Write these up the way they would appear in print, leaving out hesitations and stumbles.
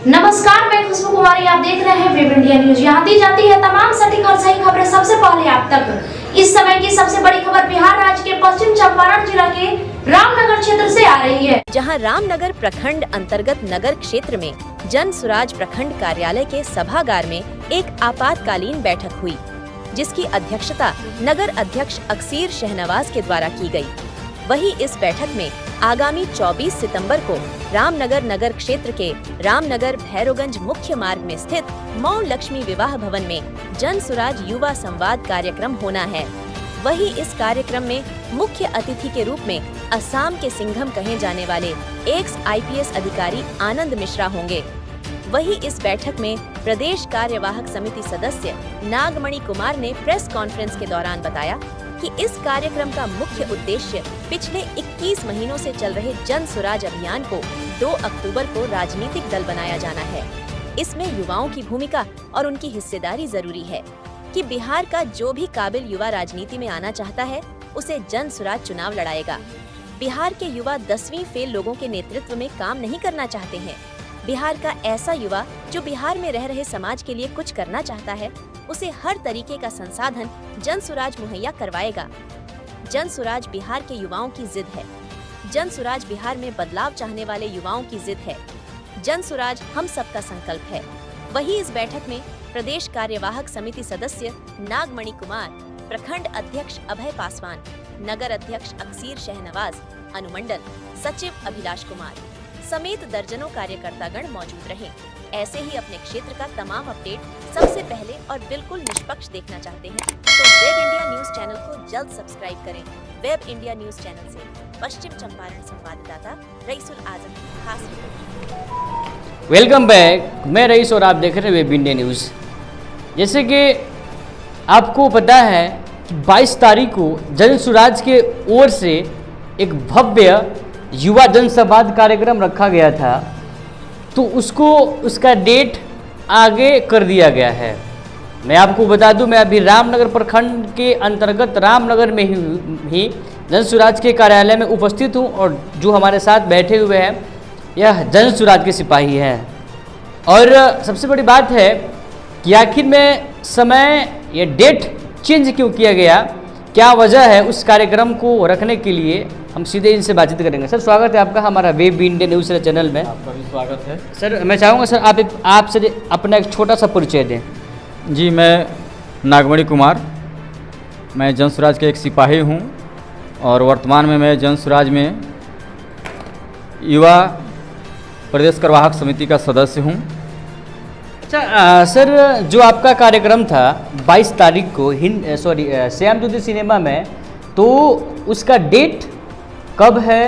नमस्कार, मैं खुशबू कुमारी। आप देख रहे हैं वेब इंडिया न्यूज। यहाँ दी जाती है तमाम सटीक और सही खबरें सबसे पहले आप तक। इस समय की सबसे बड़ी खबर बिहार राज्य के पश्चिम चंपारण जिला के रामनगर क्षेत्र से आ रही है, जहां रामनगर प्रखंड अंतर्गत नगर क्षेत्र में जन सुराज प्रखंड कार्यालय के सभागार में एक आपातकालीन बैठक हुई, जिसकी अध्यक्षता नगर अध्यक्ष अक्सीर शहनवाज के द्वारा की गई। वहीं इस बैठक में आगामी 24 सितंबर को रामनगर नगर क्षेत्र के रामनगर भैरोगंज मुख्य मार्ग में स्थित मौ लक्ष्मी विवाह भवन में जन सुराज युवा संवाद कार्यक्रम होना है। वहीं इस कार्यक्रम में मुख्य अतिथि के रूप में असम के सिंघम कहे जाने वाले एक्स IPS अधिकारी आनंद मिश्रा होंगे। वहीं इस बैठक में प्रदेश कार्यवाहक समिति सदस्य नागमणि कुमार ने प्रेस कॉन्फ्रेंस के दौरान बताया कि इस कार्यक्रम का मुख्य उद्देश्य पिछले 21 महीनों से चल रहे जन सुराज अभियान को 2 अक्टूबर को राजनीतिक दल बनाया जाना है। इसमें युवाओं की भूमिका और उनकी हिस्सेदारी जरूरी है कि बिहार का जो भी काबिल युवा राजनीति में आना चाहता है उसे जन सुराज चुनाव लड़ाएगा। बिहार के युवा 10वीं फेल लोगों के नेतृत्व में काम नहीं करना चाहते हैं। बिहार का ऐसा युवा जो बिहार में रह रहे समाज के लिए कुछ करना चाहता है, उसे हर तरीके का संसाधन जन सुराज मुहैया करवाएगा। जन सुराज बिहार के युवाओं की जिद है। जन सुराज बिहार में बदलाव चाहने वाले युवाओं की जिद है। जन सुराज हम सबका संकल्प है। वहीं इस बैठक में प्रदेश कार्यवाहक समिति सदस्य नागमणि कुमार, प्रखंड अध्यक्ष अभय पासवान, नगर अध्यक्ष अक्सीर शहनवाज, अनुमंडल सचिव अभिलाष कुमार समेत दर्जनों कार्यकर्तागण मौजूद रहे। ऐसे ही अपने क्षेत्र का तमाम अपडेट सबसे पहले और बिल्कुल निष्पक्ष देखना चाहते हैं तो वेब इंडिया न्यूज चैनल को जल्द सब्सक्राइब करें। वेब इंडिया न्यूज चैनल से पश्चिम चंपारण संवाददाता रईसुल आजम की खास रिपोर्ट। वेलकम बैक, मैं रईस और आप देख रहे हैं वेब इंडिया न्यूज। जैसे कि आपको पता है कि 22 तारीख को जन सुराज के ओर से एक भव्य युवा जनसंवाद कार्यक्रम रखा गया था, तो उसका डेट आगे कर दिया गया है। मैं आपको बता दूं, मैं अभी रामनगर प्रखंड के अंतर्गत रामनगर में ही जन सुराज के कार्यालय में उपस्थित हूं और जो हमारे साथ बैठे हुए हैं यह जन सुराज के सिपाही हैं। और सबसे बड़ी बात है कि आखिर में समय या डेट चेंज क्यों किया गया, क्या वजह है उस कार्यक्रम को रखने के लिए, हम सीधे इनसे बातचीत करेंगे। सर, स्वागत है आपका हमारा वेब इंडिया न्यूज़ चैनल में। आपका भी स्वागत है। सर, मैं चाहूँगा सर आपसे अपना एक छोटा सा परिचय दें। जी, मैं नागमणि कुमार, मैं जन सुराज के एक सिपाही हूँ और वर्तमान में मैं जन सुराज में युवा प्रदेश कार्यवाहक समिति का सदस्य हूँ। अच्छा सर, जो आपका कार्यक्रम था 22 तारीख को श्याम ज्योति सिनेमा में, तो उसका डेट कब है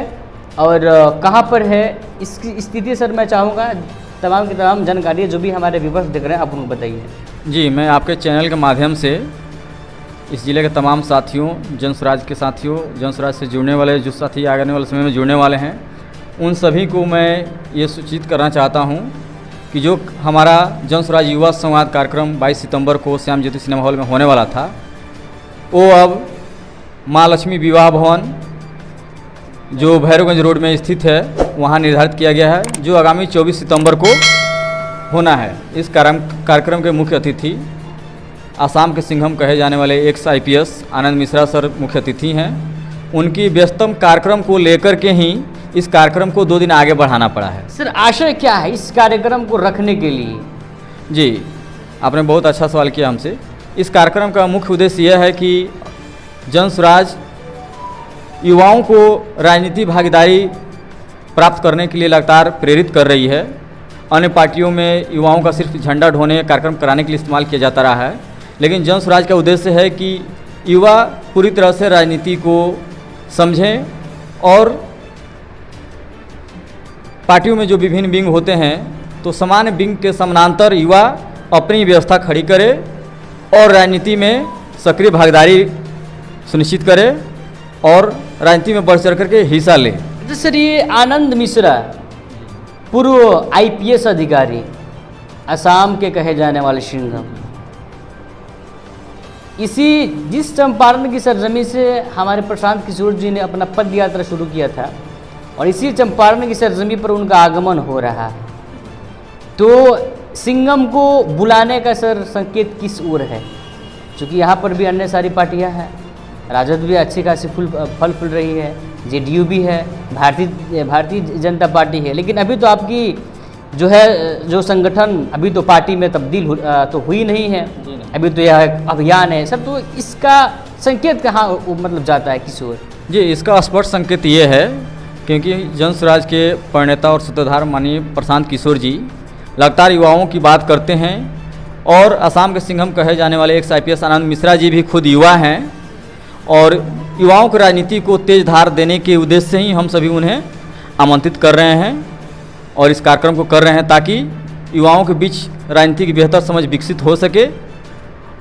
और कहाँ पर है, इसकी स्थिति सर मैं चाहूँगा तमाम की तमाम जानकारी जो भी हमारे व्यूअर्स देख रहे हैं आप उनको बताइए। जी, मैं आपके चैनल के माध्यम से इस जिले के तमाम साथियों, जन सुराज के साथियों, जन सुराज से जुड़ने वाले जो साथी आने वाले समय में जुड़ने वाले हैं, उन सभी को मैं ये सूचित करना चाहता हूँ कि जो हमारा जन सुराज युवा संवाद कार्यक्रम 22 सितंबर को श्याम ज्योति सिनेमा हॉल में होने वाला था, वो अब माँ लक्ष्मी विवाह भवन जो भैरोगंज रोड में स्थित है वहाँ निर्धारित किया गया है, जो आगामी 24 सितंबर को होना है। इस कार्यक्रम के मुख्य अतिथि असम के सिंघम कहे जाने वाले x IPS Anand Mishra sir मुख्य अतिथि हैं। उनकी व्यस्तम कार्यक्रम को लेकर के ही इस कार्यक्रम को 2 दिन आगे बढ़ाना पड़ा है। सर, आशय क्या है इस कार्यक्रम को रखने के लिए? जी, आपने बहुत अच्छा सवाल किया हमसे। इस कार्यक्रम का मुख्य उद्देश्य यह है कि जन सुराज युवाओं को राजनीतिक भागीदारी प्राप्त करने के लिए लगातार प्रेरित कर रही है। अन्य पार्टियों में युवाओं का सिर्फ झंडा ढोने कार्यक्रम कराने के लिए इस्तेमाल किया जाता रहा है, लेकिन जन सुराज का उद्देश्य है कि युवा पूरी तरह से राजनीति को समझें और पार्टियों में जो विभिन्न विंग होते हैं तो सामान्य विंग के समानांतर युवा अपनी व्यवस्था खड़ी करे और राजनीति में सक्रिय भागीदारी सुनिश्चित करे और राजनीति में बढ़ चढ़ करके हिस्सा ले। तो सर, ये आनंद मिश्रा पूर्व IPS अधिकारी असम के कहे जाने वाले सिंघम, जिस चंपारण की सरजमी से हमारे प्रशांत किशोर जी ने अपना पद यात्रा शुरू किया था और इसी चंपारण की सरजमी पर उनका आगमन हो रहा है। तो सिंघम को बुलाने का सर संकेत किस ओर है? क्योंकि यहाँ पर भी अन्य सारी पार्टियाँ हैं, राजद भी अच्छी खासी फल फूल रही है, जेडीयू भी है, भारतीय जनता पार्टी है, लेकिन अभी तो आपकी जो संगठन अभी तो पार्टी में तब्दील तो हुई नहीं है, अभी तो यह एक अभियान है सर। तो इसका संकेत कहाँ मतलब जाता है, किस ओर? जी, इसका स्पष्ट संकेत ये है क्योंकि जन स्वराज के प्रणेता और सूत्रधार माननीय प्रशांत किशोर जी लगातार युवाओं की बात करते हैं और असम के सिंघम कहे जाने वाले एक IPS आनंद मिश्रा जी भी खुद युवा हैं और युवाओं की राजनीति को तेज धार देने के उद्देश्य से ही हम सभी उन्हें आमंत्रित कर रहे हैं और इस कार्यक्रम को कर रहे हैं ताकि युवाओं के बीच राजनीति की बेहतर समझ विकसित हो सके।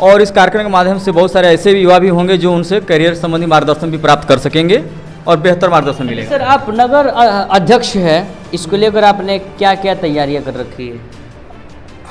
और इस कार्यक्रम के माध्यम से बहुत सारे ऐसे भी युवा भी होंगे जो उनसे करियर संबंधी मार्गदर्शन भी प्राप्त कर सकेंगे और बेहतर मार्गदर्शन मिलेगा। सर, आप नगर अध्यक्ष हैं, इसको लेकर आपने क्या क्या तैयारियां कर रखी है?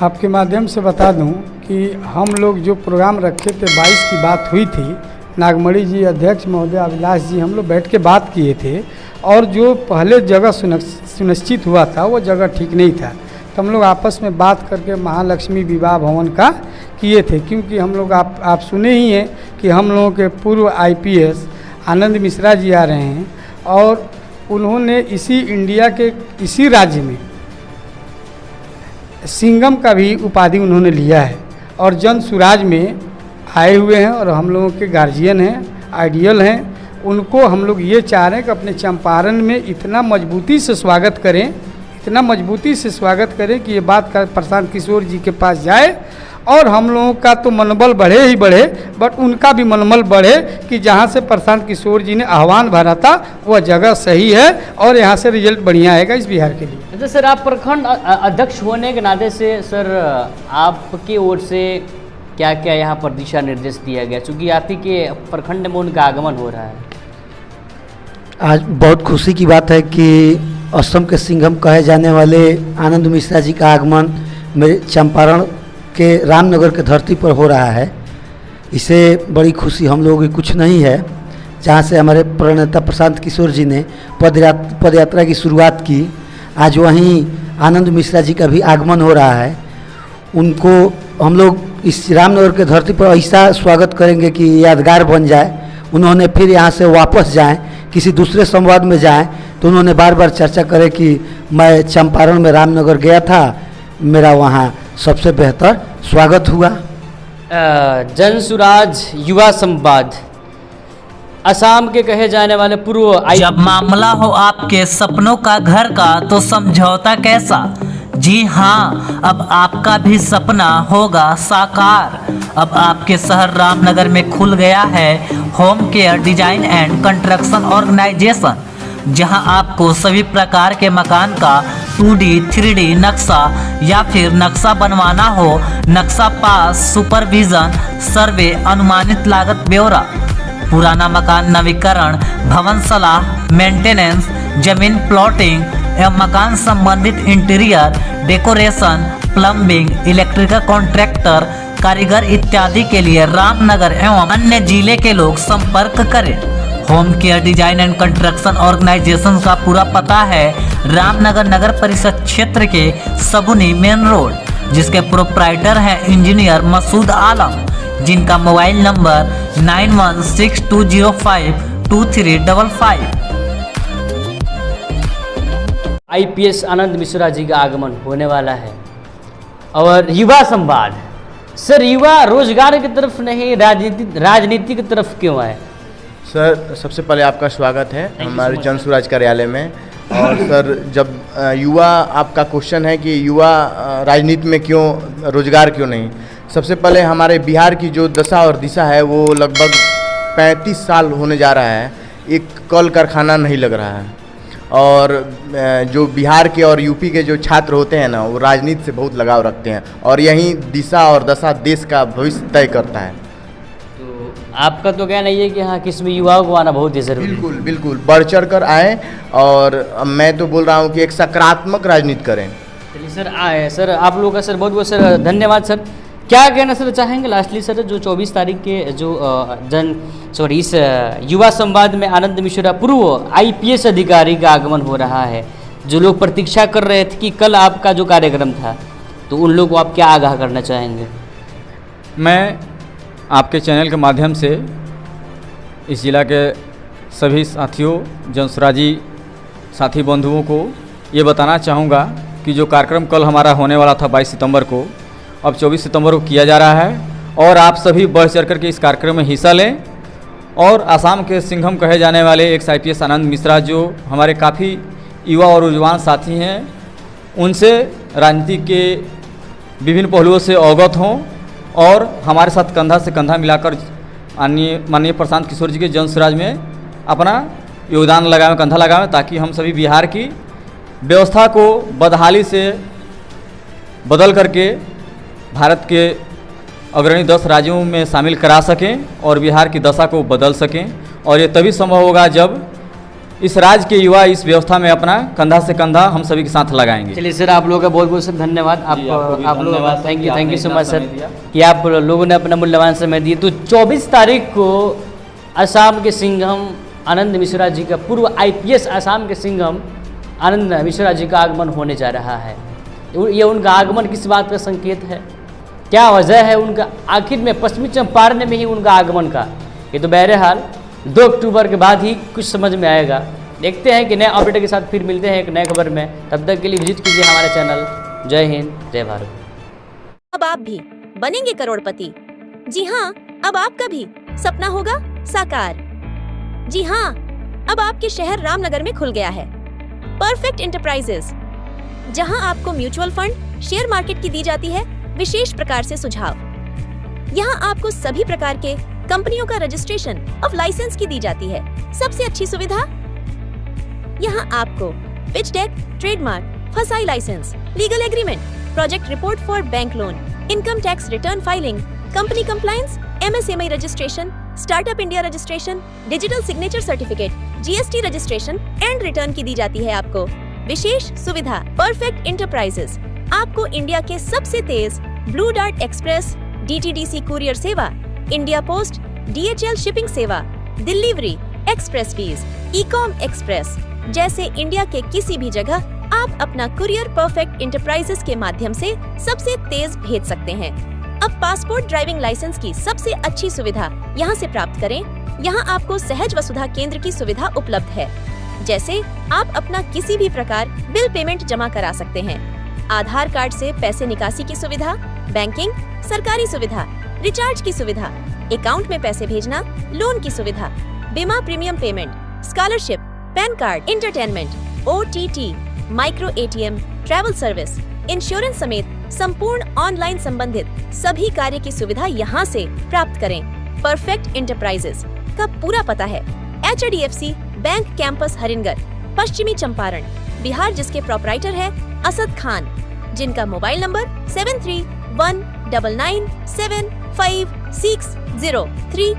आपके माध्यम से बता दूं कि हम लोग जो प्रोग्राम रखे थे 22 की बात हुई थी, नागमणि जी अध्यक्ष महोदय अभिलाष जी हम लोग बैठ के बात किए थे और जो पहले जगह सुनिश्चित हुआ था वो जगह ठीक नहीं था, तो हम लोग आपस में बात करके महालक्ष्मी विवाह भवन का किए थे। क्योंकि हम लोग आप सुने ही हैं कि हम लोगों के पूर्व IPS आनंद मिश्रा जी आ रहे हैं और उन्होंने इसी इंडिया के इसी राज्य में सिंघम का भी उपाधि उन्होंने लिया है और जन स्वराज में आए हुए हैं और हम लोगों के गार्जियन हैं, आइडियल हैं। उनको हम लोग ये चाह रहे हैं कि अपने चंपारण में इतना मजबूती से स्वागत करें, इतना मजबूती से स्वागत करें कि ये बात का प्रशांत किशोर जी के पास जाए और हम लोगों का तो मनोबल बढ़े ही बढ़े, बट उनका भी मनोबल बढ़े कि जहाँ से प्रशांत किशोर जी ने आह्वान भरा था वह जगह सही है और यहाँ से रिजल्ट बढ़िया आएगा इस बिहार के लिए। अच्छा सर, आप प्रखंड अध्यक्ष होने के नाते से सर आपकी ओर से क्या क्या यहाँ पर दिशा निर्देश दिया गया, चूँकि आप ही के प्रखंड में उनका आगमन हो रहा है? आज बहुत खुशी की बात है कि असम के सिंघम कहे जाने वाले आनंद मिश्रा जी का आगमन मेरे चंपारण के रामनगर के धरती पर हो रहा है। इसे बड़ी खुशी हम लोगों की कुछ नहीं है। जहाँ से हमारे प्रणेता प्रशांत किशोर जी ने पदयात्रा की शुरुआत की, आज वहीं आनंद मिश्रा जी का भी आगमन हो रहा है। उनको हम लोग इस रामनगर के धरती पर ऐसा स्वागत करेंगे कि यादगार बन जाए। उन्होंने फिर यहाँ से वापस जाएं, किसी दूसरे संवाद में जाएं, तो उन्होंने बार बार चर्चा करे कि मैं चंपारण में रामनगर गया था, मेरा वहाँ सबसे बेहतर स्वागत हुआ। जन स्वराज युवा संवाद असम के कहे जाने वाले पूर्व जब मामला हो आपके सपनों का घर का तो समझौता कैसा। जी हाँ, अब आपका भी सपना होगा साकार। अब आपके शहर रामनगर में खुल गया है home care design and construction organisation, जहां आपको सभी प्रकार के मकान का 2D 3D नक्शा या फिर नक्शा बनवाना हो, नक्शा पास, सुपरविजन, सर्वे, अनुमानित लागत ब्यौरा, पुराना मकान नवीकरण, भवन सलाह, मेंटेनेंस, जमीन प्लॉटिंग एवं मकान संबंधित interior decoration, plumbing, electrical contractor, कारीगर इत्यादि के लिए रामनगर एवं अन्य जिले के लोग संपर्क करें। Home care design and construction organisation का पूरा पता है रामनगर नगर परिषद क्षेत्र के सगुनी मेन रोड, जिसके प्रोप्राइटर हैं इंजीनियर मसूद आलम, जिनका mobile number 9162052355। IPS Anand Mishra ji का आगमन होने वाला है। और युवा संवाद सर, युवा रोजगार की तरफ नहीं राजनीति की तरफ क्यों आए? सर, सबसे पहले आपका स्वागत है हमारे जन स्वराज कार्यालय में। और सर, जब युवा आपका क्वेश्चन है कि युवा राजनीति में क्यों, रोजगार क्यों नहीं, सबसे पहले हमारे बिहार की जो दशा और दिशा है वो लगभग 35 साल होने जा रहा है, एक कल कारखाना नहीं लग रहा है। और जो बिहार के और यूपी के जो छात्र होते हैं ना, वो राजनीति से बहुत लगाव रखते हैं और यही दिशा और दशा देश का भविष्य तय करता है। तो आपका तो कहना ये है कि हाँ, किसमें युवाओं को आना बहुत ही जरूरी है। बिल्कुल बिल्कुल, बढ़ चढ़ कर आए और मैं तो बोल रहा हूँ कि एक सकारात्मक राजनीति करें। चलिए सर, आए सर, आप लोगों का सर बहुत बहुत सर धन्यवाद। सर क्या कहना सर चाहेंगे लास्टली सर, जो 24 तारीख के जो इस युवा संवाद में आनंद मिश्रा पूर्व IPS अधिकारी का आगमन हो रहा है, जो लोग प्रतीक्षा कर रहे थे कि कल आपका जो कार्यक्रम था, तो उन लोगों को आप क्या आगाह करना चाहेंगे? मैं आपके चैनल के माध्यम से इस जिला के सभी साथियों, जनसुराजी साथी बंधुओं को ये बताना चाहूँगा कि जो कार्यक्रम कल हमारा होने वाला था 22 सितंबर को, अब 24 सितंबर को किया जा रहा है और आप सभी बढ़ चढ़ कर के इस कार्यक्रम में हिस्सा लें। और आसाम के सिंघम कहे जाने वाले एक्स IPS आनंद मिश्रा, जो हमारे काफ़ी युवा और रुझान साथी हैं, उनसे राजनीति के विभिन्न पहलुओं से अवगत हों और हमारे साथ कंधा से कंधा मिलाकर माननीय प्रशांत किशोर जी के जनसुराज में अपना योगदान लगाएं, कंधा लगाएं, ताकि हम सभी बिहार की व्यवस्था को बदहाली से बदल करके भारत के अग्रणी 10 राज्यों में शामिल करा सकें और बिहार की दशा को बदल सकें। और ये तभी संभव होगा जब इस राज्य के युवा इस व्यवस्था में अपना कंधा से कंधा हम सभी के साथ लगाएंगे। चलिए सर, आप लोगों का बहुत बहुत धन्यवाद। आप लोग thank you so much sir कि आप लोगों ने अपना मूल्यवान समय दिए। तो 24 तारीख को असम के सिंघम आनंद मिश्रा जी का, पूर्व IPS असम के सिंघम आनंद मिश्रा जी का आगमन होने जा रहा है। ये उनका आगमन किस बात का संकेत है, क्या वजह है उनका, आखिर में पश्चिमी चंपारण में ही उनका आगमन का? ये तो बहरहाल 2 अक्टूबर के बाद ही कुछ समझ में आएगा। देखते हैं कि नए अपडेट के साथ फिर मिलते हैं एक नए खबर में। तब तक के लिए विजिट कीजिए हमारा चैनल। जय हिंद, जय भारत। अब आप भी बनेंगे करोड़पति। जी हाँ, अब आपका भी सपना होगा साकार। जी हाँ, अब आपके शहर रामनगर में खुल गया है परफेक्ट इंटरप्राइजेस, जहां आपको म्यूचुअल फंड, शेयर मार्केट की दी जाती है विशेष प्रकार से सुझाव। यहां आपको सभी प्रकार के कंपनियों का रजिस्ट्रेशन ऑफ लाइसेंस की दी जाती है। सबसे अच्छी सुविधा, यहाँ आपको pitch deck, trademark, FSSAI licence, legal agreement, project report for bank loan, income tax return filing, company compliance, MSME registration, startup India registration, digital signature certificate, GST registration and return की दी जाती है आपको विशेष सुविधा। परफेक्ट इंटरप्राइजेस आपको India के सबसे तेज Blue Dart Express, DTDC courier सेवा, इंडिया पोस्ट, DHL शिपिंग सेवा, delivery, express fees, Ecom Express जैसे इंडिया के किसी भी जगह आप अपना कुरियर परफेक्ट इंटरप्राइजेस के माध्यम से सबसे तेज भेज सकते हैं। अब पासपोर्ट, ड्राइविंग लाइसेंस की सबसे अच्छी सुविधा यहाँ से प्राप्त करें। यहाँ आपको सहज वसुधा केंद्र की सुविधा उपलब्ध है, जैसे आप अपना किसी भी प्रकार बिल पेमेंट जमा करा सकते हैं, आधार कार्ड से पैसे निकासी की सुविधा, बैंकिंग, सरकारी सुविधा, रिचार्ज की सुविधा, अकाउंट में पैसे भेजना, लोन की सुविधा, बीमा premium payment, scholarship, pan card, entertainment, OTT, micro ATM, travel service, insurance समेत संपूर्ण ऑनलाइन संबंधित सभी कार्य की सुविधा यहाँ से प्राप्त करें। परफेक्ट इंटरप्राइजेस का पूरा पता है HDFC बैंक कैंपस हरिनगर, पश्चिमी चंपारण, बिहार, जिसके प्रोपराइटर है असद खान, जिनका मोबाइल नंबर 7319975603